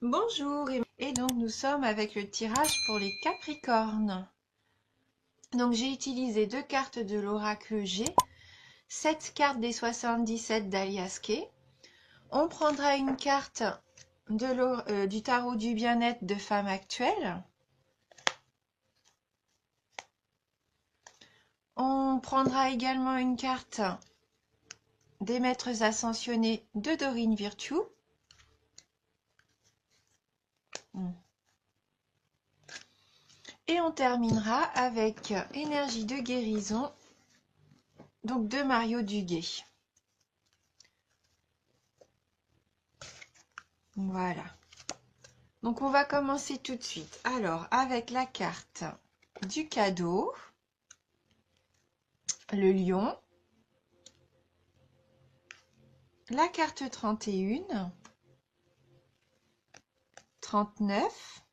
Bonjour, et donc nous sommes avec le tirage pour les Capricornes. Donc j'ai utilisé deux cartes de l'oracle G, 7 cartes des 77 d'Alias Kay. On prendra une carte du tarot du bien-être de femme actuelle. On prendra également une carte des maîtres ascensionnés de Dorine Virtue. Et on terminera avec énergie de guérison, donc de Mario Duguay. Voilà. Donc on va commencer tout de suite. Alors avec la carte du cadeau, le lion, la carte 31, 39,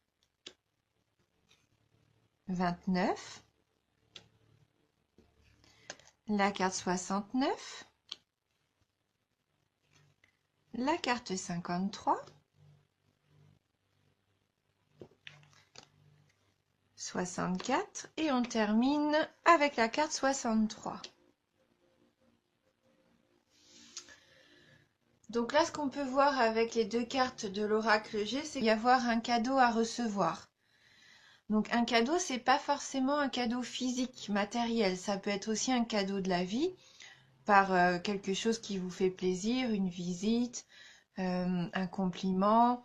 29, la carte 69, la carte 53, 64 et on termine avec la carte 63. Donc là, ce qu'on peut voir avec les deux cartes de l'oracle G, c'est qu'il y avoir un cadeau à recevoir. Donc un cadeau, c'est pas forcément un cadeau physique, matériel. Ça peut être aussi un cadeau de la vie, par quelque chose qui vous fait plaisir, une visite, un compliment.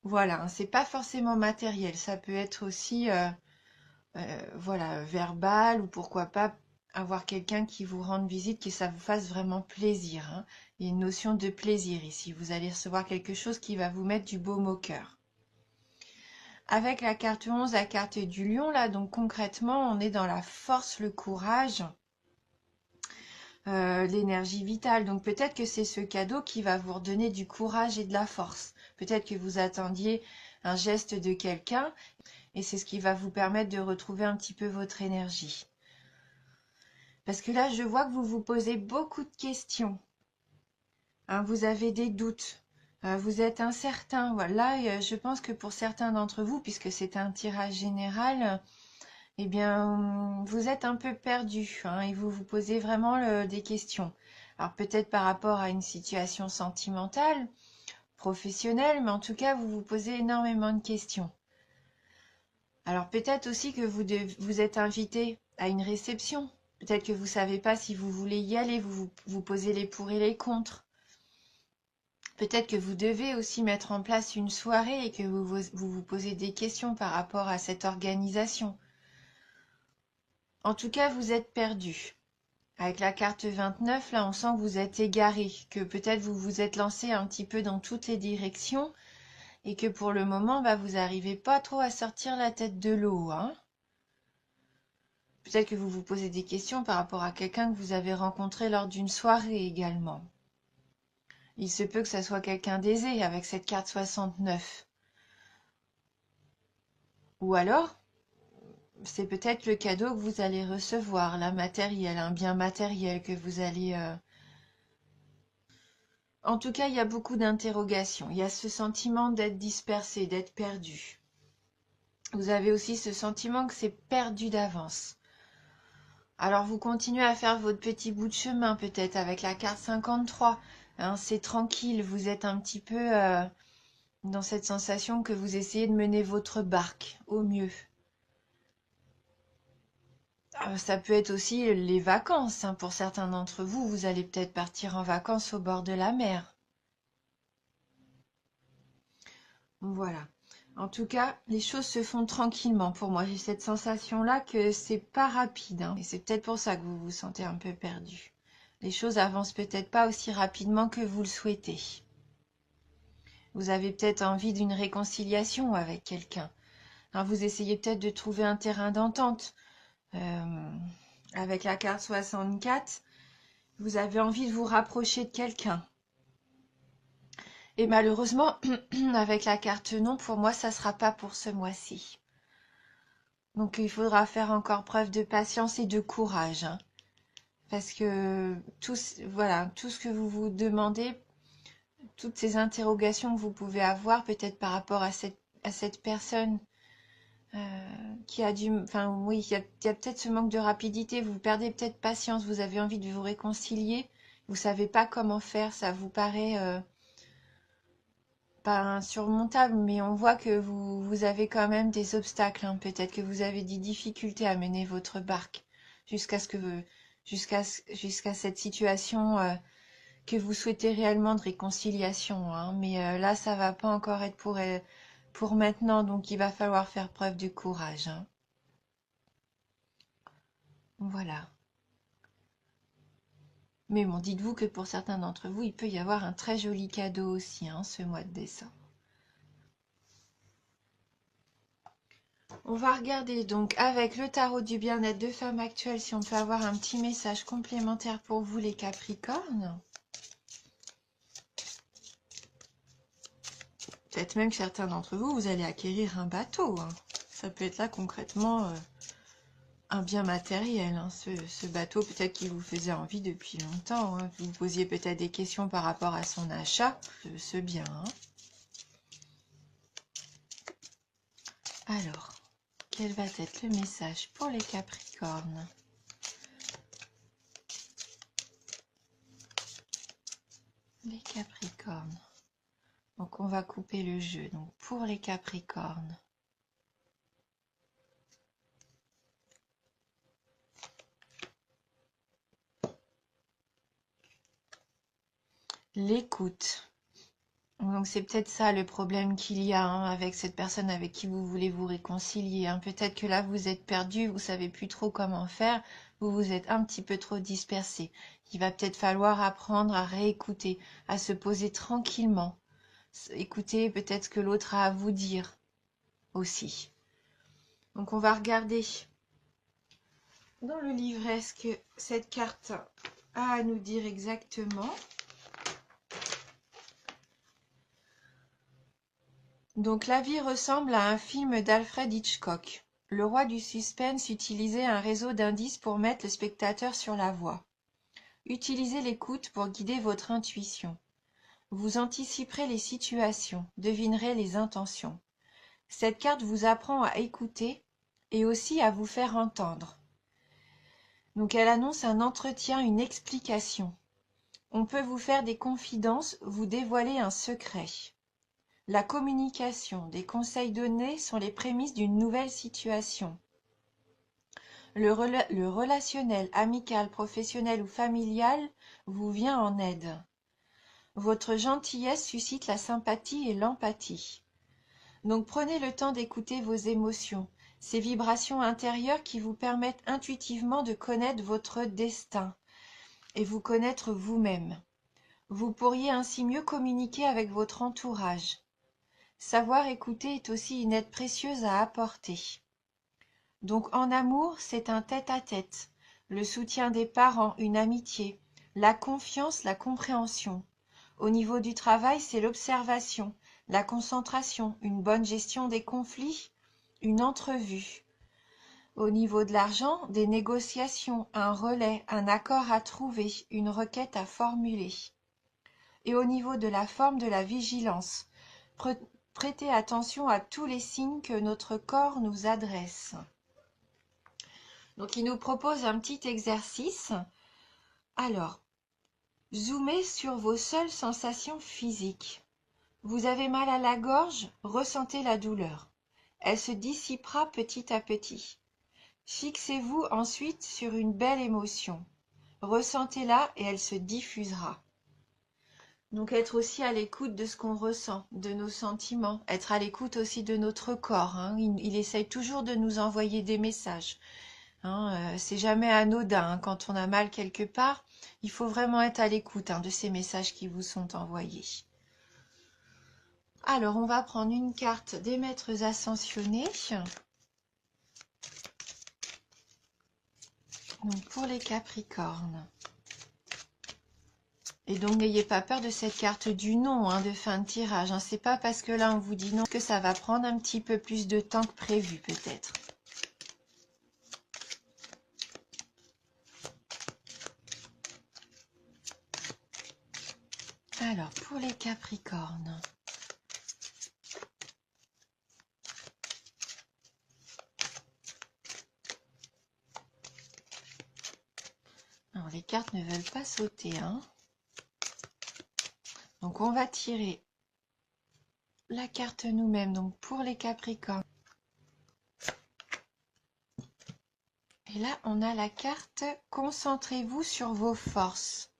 Voilà, c'est pas forcément matériel. Ça peut être aussi voilà, verbal ou pourquoi pas avoir quelqu'un qui vous rende visite, que ça vous fasse vraiment plaisir, hein. Il y a une notion de plaisir ici. Vous allez recevoir quelque chose qui va vous mettre du baume au cœur. Avec la carte 11, la carte du lion, là, donc concrètement, on est dans la force, le courage, l'énergie vitale. Donc peut-être que c'est ce cadeau qui va vous redonner du courage et de la force. Peut-être que vous attendiez un geste de quelqu'un et c'est ce qui va vous permettre de retrouver un petit peu votre énergie. Parce que là, je vois que vous vous posez beaucoup de questions. Hein, vous avez des doutes. Vous êtes incertain. Voilà, je pense que pour certains d'entre vous, puisque c'est un tirage général, eh bien, vous êtes un peu perdu, hein, et vous vous posez vraiment des questions. Alors peut-être par rapport à une situation sentimentale, professionnelle, mais en tout cas, vous vous posez énormément de questions. Alors peut-être aussi que vous êtes invité à une réception. Peut-être que vous ne savez pas si vous voulez y aller, vous posez les pour et les contre. Peut-être que vous devez aussi mettre en place une soirée et que vous posez des questions par rapport à cette organisation. En tout cas, vous êtes perdu. Avec la carte 29, là, on sent que vous êtes égaré, que peut-être vous vous êtes lancé un petit peu dans toutes les directions et que pour le moment, bah, vous n'arrivez pas trop à sortir la tête de l'eau, hein. Peut-être que vous vous posez des questions par rapport à quelqu'un que vous avez rencontré lors d'une soirée également. Il se peut que ça soit quelqu'un d'aisé avec cette carte 69. Ou alors, c'est peut-être le cadeau que vous allez recevoir, la matériel, un bien matériel que vous allez... En tout cas, il y a beaucoup d'interrogations. Il y a ce sentiment d'être dispersé, d'être perdu. Vous avez aussi ce sentiment que c'est perdu d'avance. Alors vous continuez à faire votre petit bout de chemin peut-être avec la carte 53. Hein, c'est tranquille, vous êtes un petit peu dans cette sensation que vous essayez de mener votre barque au mieux. Ça peut être aussi les vacances, hein. Pour certains d'entre vous, vous allez peut-être partir en vacances au bord de la mer. Voilà. En tout cas, les choses se font tranquillement pour moi. J'ai cette sensation-là que c'est pas rapide, hein. Et c'est peut-être pour ça que vous vous sentez un peu perdu. Les choses avancent peut-être pas aussi rapidement que vous le souhaitez. Vous avez peut-être envie d'une réconciliation avec quelqu'un. Hein, vous essayez peut-être de trouver un terrain d'entente. Avec la carte 64, vous avez envie de vous rapprocher de quelqu'un. Et malheureusement, avec la carte non, pour moi, ça ne sera pas pour ce mois-ci. Donc il faudra faire encore preuve de patience et de courage, hein. Parce que voilà, tout ce que vous vous demandez, toutes ces interrogations que vous pouvez avoir peut-être par rapport à cette personne qui a enfin oui, il y a peut-être ce manque de rapidité, vous perdez peut-être patience, vous avez envie de vous réconcilier, vous savez pas comment faire, ça vous paraît pas insurmontable, mais on voit que vous avez quand même des obstacles, hein. Peut-être que vous avez des difficultés à mener votre barque jusqu'à ce que jusqu'à cette situation que vous souhaitez réellement de réconciliation, hein. Mais là, ça va pas encore être pour maintenant, donc il va falloir faire preuve de courage, hein. Voilà. Mais bon, dites-vous que pour certains d'entre vous, il peut y avoir un très joli cadeau aussi, hein, ce mois de décembre. On va regarder donc avec le tarot du bien-être de femme actuelle si on peut avoir un petit message complémentaire pour vous les Capricornes. Peut-être même que certains d'entre vous, vous allez acquérir un bateau, hein. Ça peut être là concrètement un bien matériel, hein. Ce bateau peut-être qui vous faisait envie depuis longtemps, hein. Vous vous posiez peut-être des questions par rapport à son achat, ce bien, hein. Alors, quel va être le message pour les Capricornes? Les Capricornes. Donc on va couper le jeu. Donc pour les Capricornes. L'écoute. Donc c'est peut-être ça le problème qu'il y a, hein, avec cette personne avec qui vous voulez vous réconcilier, hein. Peut-être que là vous êtes perdu, vous savez plus trop comment faire, vous vous êtes un petit peu trop dispersé. Il va peut-être falloir apprendre à réécouter, à se poser tranquillement. Écoutez peut-être ce que l'autre a à vous dire aussi. Donc on va regarder dans le livret ce que cette carte a à nous dire exactement. Donc la vie ressemble à un film d'Alfred Hitchcock. Le roi du suspense utilisait un réseau d'indices pour mettre le spectateur sur la voie. Utilisez l'écoute pour guider votre intuition. Vous anticiperez les situations, devinerez les intentions. Cette carte vous apprend à écouter et aussi à vous faire entendre. Donc elle annonce un entretien, une explication. On peut vous faire des confidences, vous dévoiler un secret. La communication, des conseils donnés sont les prémices d'une nouvelle situation. Le relationnel, amical, professionnel ou familial vous vient en aide. Votre gentillesse suscite la sympathie et l'empathie. Donc prenez le temps d'écouter vos émotions, ces vibrations intérieures qui vous permettent intuitivement de connaître votre destin et vous connaître vous-même. Vous pourriez ainsi mieux communiquer avec votre entourage. Savoir écouter est aussi une aide précieuse à apporter. Donc en amour, c'est un tête-à-tête, le soutien des parents, une amitié, la confiance, la compréhension. Au niveau du travail, c'est l'observation, la concentration, une bonne gestion des conflits, une entrevue. Au niveau de l'argent, des négociations, un relais, un accord à trouver, une requête à formuler. Et au niveau de la forme, de la vigilance, prêtez attention à tous les signes que notre corps nous adresse. Donc il nous propose un petit exercice. Alors, zoomez sur vos seules sensations physiques. Vous avez mal à la gorge, ressentez la douleur. Elle se dissipera petit à petit. Fixez-vous ensuite sur une belle émotion. Ressentez-la et elle se diffusera. Donc être aussi à l'écoute de ce qu'on ressent, de nos sentiments, être à l'écoute aussi de notre corps, hein. Il essaye toujours de nous envoyer des messages, hein. C'est jamais anodin, hein. Quand on a mal quelque part, il faut vraiment être à l'écoute, hein, de ces messages qui vous sont envoyés. Alors on va prendre une carte des maîtres ascensionnés. Donc pour les Capricornes. Et donc n'ayez pas peur de cette carte du non, hein, de fin de tirage, hein. C'est pas parce que là on vous dit non que ça va prendre un petit peu plus de temps que prévu peut-être. Alors, pour les Capricornes. Alors, les cartes ne veulent pas sauter, hein. Donc, on va tirer la carte nous-mêmes. Donc, pour les Capricornes. Et là, on a la carte « Concentrez-vous sur vos forces ».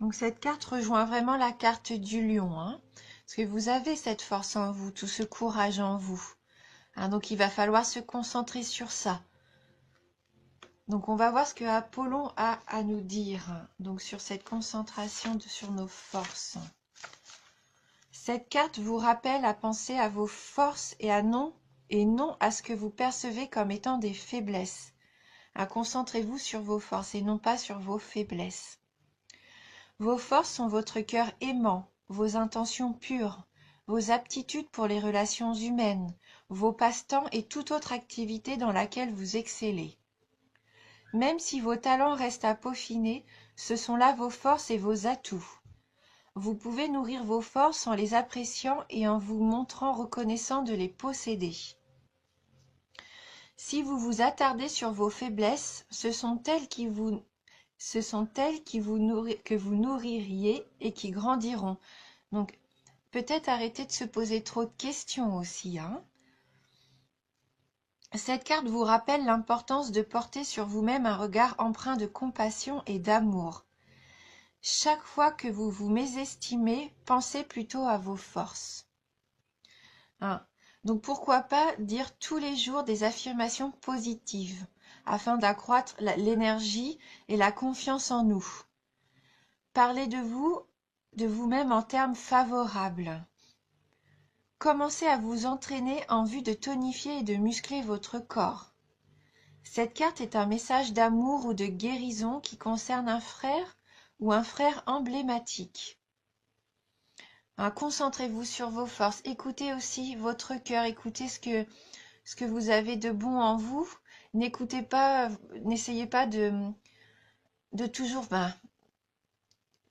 Donc, cette carte rejoint vraiment la carte du lion, hein, parce que vous avez cette force en vous, tout ce courage en vous. Hein, donc, il va falloir se concentrer sur ça. Donc, on va voir ce que Apollon a à nous dire, donc sur cette concentration sur nos forces. Cette carte vous rappelle à penser à vos forces et non à ce que vous percevez comme étant des faiblesses. Concentrez-vous sur vos forces et non pas sur vos faiblesses. Vos forces sont votre cœur aimant, vos intentions pures, vos aptitudes pour les relations humaines, vos passe-temps et toute autre activité dans laquelle vous excellez. Même si vos talents restent à peaufiner, ce sont là vos forces et vos atouts. Vous pouvez nourrir vos forces en les appréciant et en vous montrant reconnaissant de les posséder. Si vous vous attardez sur vos faiblesses, ce sont elles que vous nourririez et qui grandiront. Donc, peut-être arrêter de se poser trop de questions aussi, hein. Cette carte vous rappelle l'importance de porter sur vous-même un regard empreint de compassion et d'amour. Chaque fois que vous vous mésestimez, pensez plutôt à vos forces. Hein. Donc pourquoi pas dire tous les jours des affirmations positives afin d'accroître l'énergie et la confiance en nous. Parlez de vous-même en termes favorables. Commencez à vous entraîner en vue de tonifier et de muscler votre corps. Cette carte est un message d'amour ou de guérison qui concerne un frère ou un frère emblématique. Concentrez-vous sur vos forces. Écoutez aussi votre cœur. Écoutez ce que vous avez de bon en vous. N'écoutez pas, n'essayez pas de toujours,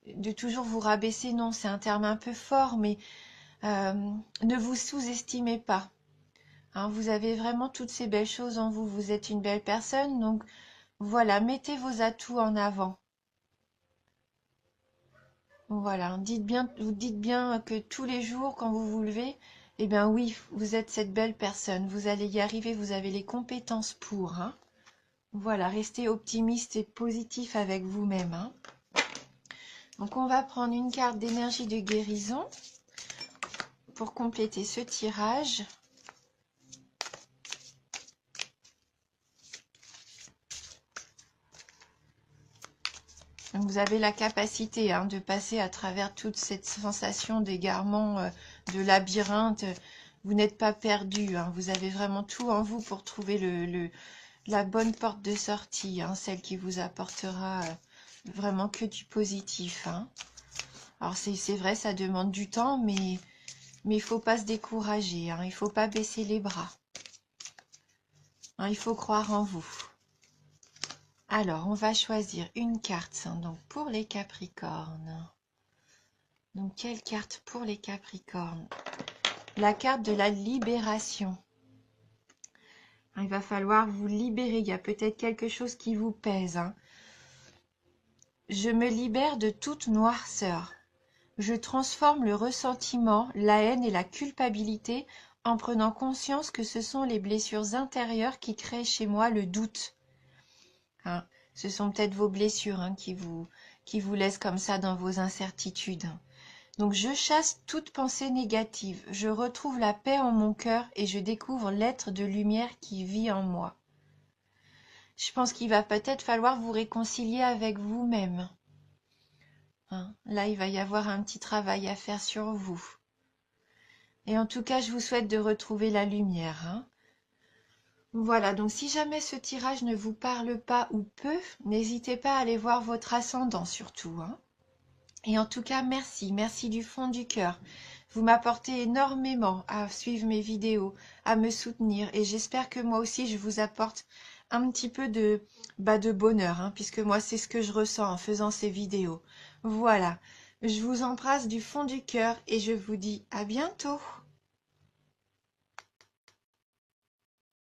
de toujours vous rabaisser. Non, c'est un terme un peu fort, mais ne vous sous-estimez pas. Vous avez vraiment toutes ces belles choses en vous. Vous êtes une belle personne, donc voilà, mettez vos atouts en avant. Voilà, vous dites bien que tous les jours, quand vous vous levez, eh bien oui, vous êtes cette belle personne, vous allez y arriver, vous avez les compétences pour. Hein. Voilà, restez optimiste et positif avec vous-même. Hein. Donc on va prendre une carte d'énergie de guérison pour compléter ce tirage. Donc vous avez la capacité de passer à travers toute cette sensation d'égarement, de labyrinthe. Vous n'êtes pas perdu. Vous avez vraiment tout en vous pour trouver la bonne porte de sortie, celle qui vous apportera vraiment que du positif. Alors c'est vrai, ça demande du temps, mais il ne faut pas se décourager. Il ne faut pas baisser les bras. Il faut croire en vous. Alors, on va choisir une carte donc pour les Capricornes. Donc, quelle carte pour les Capricornes? La carte de la libération. Il va falloir vous libérer. Il y a peut-être quelque chose qui vous pèse. Je me libère de toute noirceur. Je transforme le ressentiment, la haine et la culpabilité en prenant conscience que ce sont les blessures intérieures qui créent chez moi le doute. Ce sont peut-être vos blessures qui vous laissent comme ça dans vos incertitudes. Donc je chasse toute pensée négative, je retrouve la paix en mon cœur et je découvre l'être de lumière qui vit en moi. Je pense qu'il va peut-être falloir vous réconcilier avec vous-même. Là, il va y avoir un petit travail à faire sur vous. Et en tout cas, je vous souhaite de retrouver la lumière. Voilà, donc si jamais ce tirage ne vous parle pas ou peu, n'hésitez pas à aller voir votre ascendant surtout. Et en tout cas, merci du fond du cœur. Vous m'apportez énormément à suivre mes vidéos, à me soutenir et j'espère que moi aussi je vous apporte un petit peu de bonheur, puisque moi c'est ce que je ressens en faisant ces vidéos. Voilà, Je vous embrasse du fond du cœur et je vous dis à bientôt.